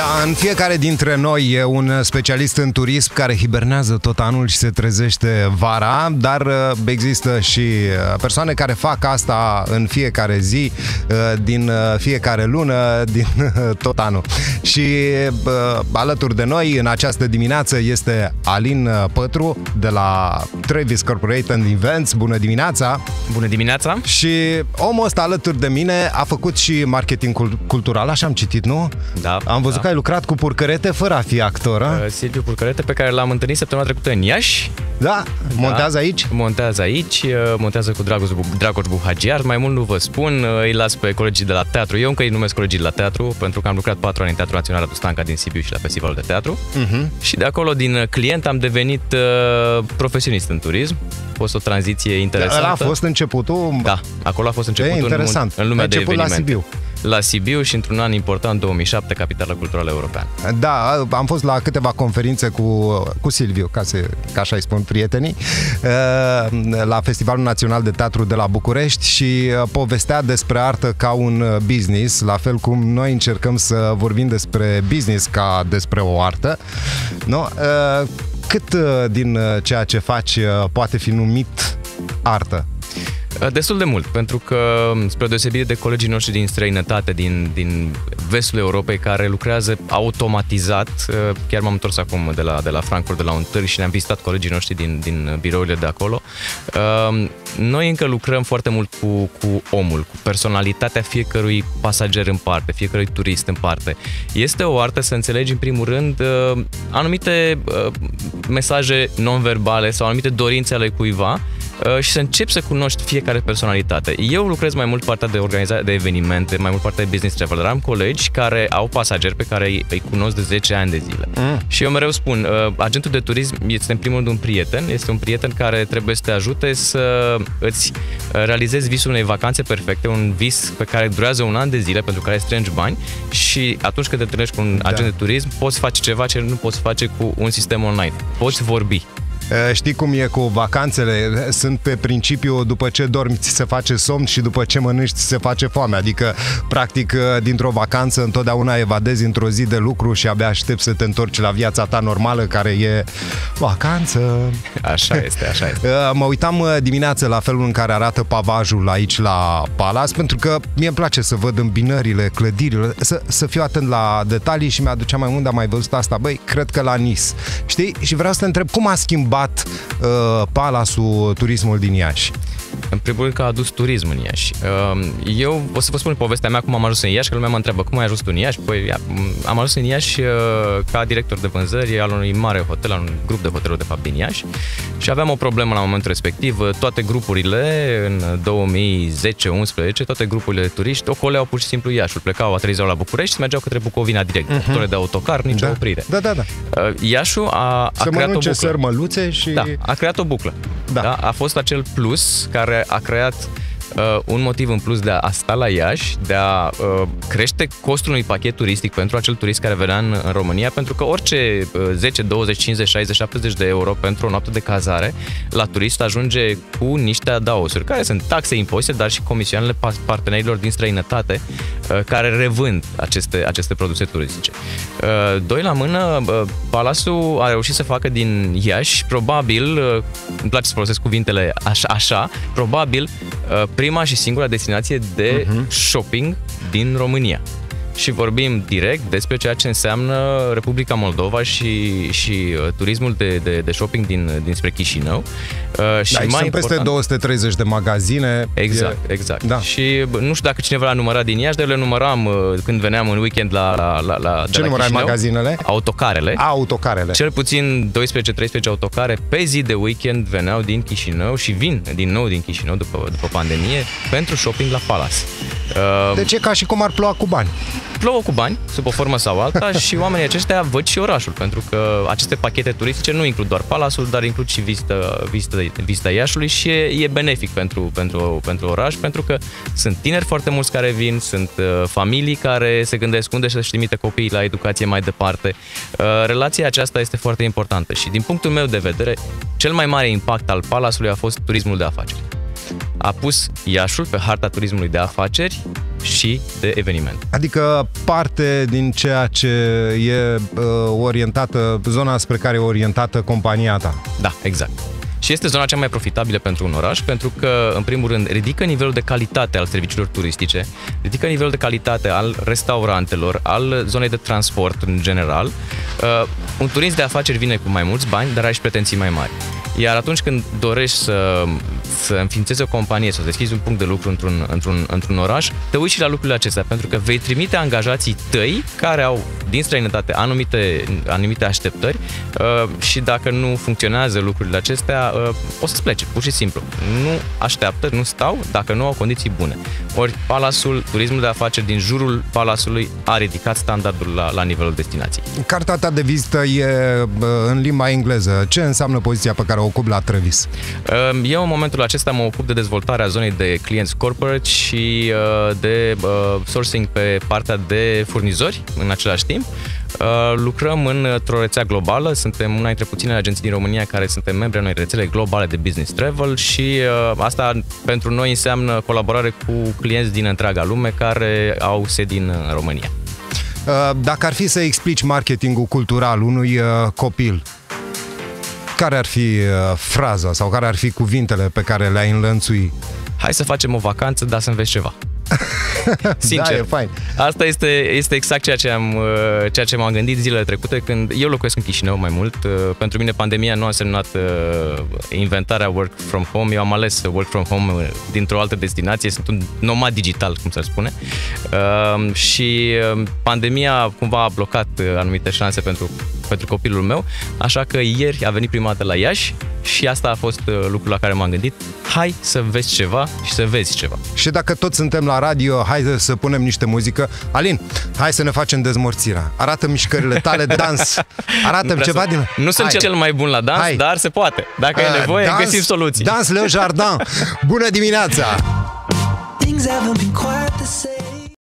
Da, în fiecare dintre noi e un specialist în turism care hibernează tot anul și se trezește vara, dar există și persoane care fac asta în fiecare zi, din fiecare lună, din tot anul. Și alături de noi în această dimineață este Alin Pătru de la Travis Corporate and Events. Bună dimineața! Bună dimineața! Și omul ăsta alături de mine a făcut și marketing cultural, așa am citit, nu? Da. Am văzut că ai lucrat cu Purcărete fără a fi actor. Silviu Purcărete, pe care l-am întâlnit săptămâna trecută în Iași. Da? Montează aici? Montează aici, montează cu Dragoș Buhagiar. Mai mult nu vă spun, îi las pe colegii de la teatru. Eu încă îi numesc colegii de la teatru, pentru că am lucrat 4 ani în Teatrul Național Radu Stanca din Sibiu și la Festivalul de Teatru. Și de acolo, din client, am devenit profesionist în turism. A fost o tranziție interesantă. Ăla a fost începutul? Da, acolo a fost începutul interesant. în lumea de evenimente. La Sibiu. La Sibiu și într-un an important, 2007, Capitală Culturală Europeană. Da, am fost la câteva conferințe cu Silviu, ca așa îi spun prietenii, la Festivalul Național de Teatru de la București și povestea despre artă ca un business, la fel cum noi încercăm să vorbim despre business ca despre o artă. No? Cât din ceea ce faci poate fi numit artă? Destul de mult, pentru că, spre deosebire de colegii noștri din străinătate, din vestul Europei, care lucrează automatizat, chiar m-am întors acum de la Frankfurt, de la un târg și ne-am vizitat colegii noștri din birourile de acolo, noi încă lucrăm foarte mult cu omul, cu personalitatea fiecărui pasager în parte, fiecărui turist în parte. Este o artă să înțelegi, în primul rând, anumite mesaje non-verbale sau anumite dorințe ale cuiva, și să începi să cunoști fiecare personalitate. Eu lucrez mai mult partea de organizare de evenimente, mai mult partea de business traveler. Am colegi care au pasageri pe care îi cunosc de 10 ani de zile. Și eu mereu spun, agentul de turism este în primul rând un prieten, este un prieten care trebuie să te ajute să îți realizezi visul unei vacanțe perfecte, un vis pe care durează un an de zile, pentru care strângi bani și atunci când te întâlnești cu un agent de turism, poți face ceva ce nu poți face cu un sistem online. Poți vorbi. Știi cum e cu vacanțele? Sunt pe principiu, după ce dormi ți se face somn și după ce mănânci ți se face foame. Adică, practic, dintr-o vacanță întotdeauna evadezi într-o zi de lucru și abia aștepți să te întorci la viața ta normală, care e vacanță. Așa este, așa este. Mă uitam dimineața la felul în care arată pavajul aici la Palace, pentru că mie îmi place să văd îmbinările, clădirile, să fiu atent la detalii și mi-aducea mai mult, dar mai văzut asta, băi, cred că la Nice. Știi? Și vreau să te întreb, cum a schimbat Palace-ul turismul din Iași? În primul rând că a adus turism în Iași. Eu o să vă spun povestea mea cum am ajuns în Iași, că lumea mă întreabă cum ai ajuns tu în Iași. Păi am ajuns în Iași ca director de vânzări al unui mare hotel, al unui grup de hoteluri de fapt din Iași și aveam o problemă la momentul respectiv. Toate grupurile în 2010-11, toate grupurile de turiști ocoleau pur și simplu Iașul, plecau, aterizeau la București și mergeau către Bucovina direct, ore de autocar, nicio oprire. Da. Iașul a creat o buclă. Sărmăluțe și... Da, a creat o buclă. Da? A fost acel plus care a creat un motiv în plus de a sta la Iași, de a crește costul unui pachet turistic pentru acel turist care venea în România, pentru că orice 10, 20, 50, 60, 70 de euro pentru o noapte de cazare la turist ajunge cu niște adaosuri, care sunt taxe, impozite, dar și comisioanele partenerilor din străinătate care revând aceste produse turistice. Doi la mână, Palace-ul a reușit să facă din Iași, probabil, îmi place să folosesc cuvintele așa, probabil prima și singura destinație de shopping din România. Și vorbim direct despre ceea ce înseamnă Republica Moldova și turismul de shopping dinspre Chișinău. Și mai sunt peste 230 de magazine. Exact. Da. Și nu știu dacă cineva l-a numărat din Iași, dar le număram când veneam în weekend la Ce numărai magazinele? Autocarele. Cel puțin 12-13 autocare pe zi de weekend veneau din Chișinău și vin din nou din Chișinău după pandemie pentru shopping la Palace. Deci e ca și cum ar ploua cu bani. Plouă cu bani, sub o formă sau alta, și oamenii aceștia văd și orașul, pentru că aceste pachete turistice nu includ doar Palace-ul, dar includ și vizita Iașului și e benefic pentru oraș, pentru că sunt tineri foarte mulți care vin, sunt familii care se gândesc unde să-și trimite copiii la educație mai departe. Relația aceasta este foarte importantă și din punctul meu de vedere, cel mai mare impact al Palace-ului a fost turismul de afaceri. a pus Iașul pe harta turismului de afaceri și de eveniment. Adică parte din ceea ce e orientată, zona spre care e orientată compania ta. Da, exact. Și este zona cea mai profitabilă pentru un oraș, pentru că, în primul rând, ridică nivelul de calitate al serviciilor turistice, ridică nivelul de calitate al restaurantelor, al zonei de transport în general. Un turist de afaceri vine cu mai mulți bani, dar are și pretenții mai mari. Iar atunci când dorești să înființezi o companie, să deschizi un punct de lucru într-un oraș, te uiți și la lucrurile acestea, pentru că vei trimite angajații tăi care au din străinătate anumite așteptări și dacă nu funcționează lucrurile acestea, o să-ți plece, pur și simplu. Nu așteaptă, nu stau dacă nu au condiții bune. Ori turismul de afaceri din jurul Palasului a ridicat standardul la nivelul destinației. Cartea ta de vizită e în limba engleză. Ce înseamnă poziția pe care o ocup la Trevis? Eu în momentul acesta mă ocup de dezvoltarea zonei de clienți corporate și de sourcing pe partea de furnizori în același timp. Lucrăm într-o rețea globală, suntem una dintre puținele agenții din România care suntem membri ai unei rețele globale de business travel și asta pentru noi înseamnă colaborare cu clienți din întreaga lume care au sedii în România. Dacă ar fi să explici marketingul cultural unui copil, care ar fi fraza sau care ar fi cuvintele pe care le-ai înlănțui? Hai să facem o vacanță, dar să înveți ceva. Sincer, da, e fain. Asta este exact ceea ce m-am gândit zilele trecute când eu locuiesc în Chișinău mai mult. Pentru mine pandemia nu a semnat inventarea work from home. Eu am ales work from home dintr-o altă destinație. Sunt un nomad digital, cum se spune. Și pandemia cumva a blocat anumite șanse pentru copilul meu, așa că ieri a venit prima dată la Iași și asta a fost lucrul la care m-am gândit. Hai să vezi ceva și să vezi ceva. Și dacă toți suntem la radio, hai să punem niște muzică. Alin, hai să ne facem dezmorțirea. Arată mișcările tale, dans. Arată-mi ceva din... Nu sunt cel mai bun la dans, dar se poate. Dacă e nevoie, găsim soluții. Dans Le Jardin. Bună dimineața!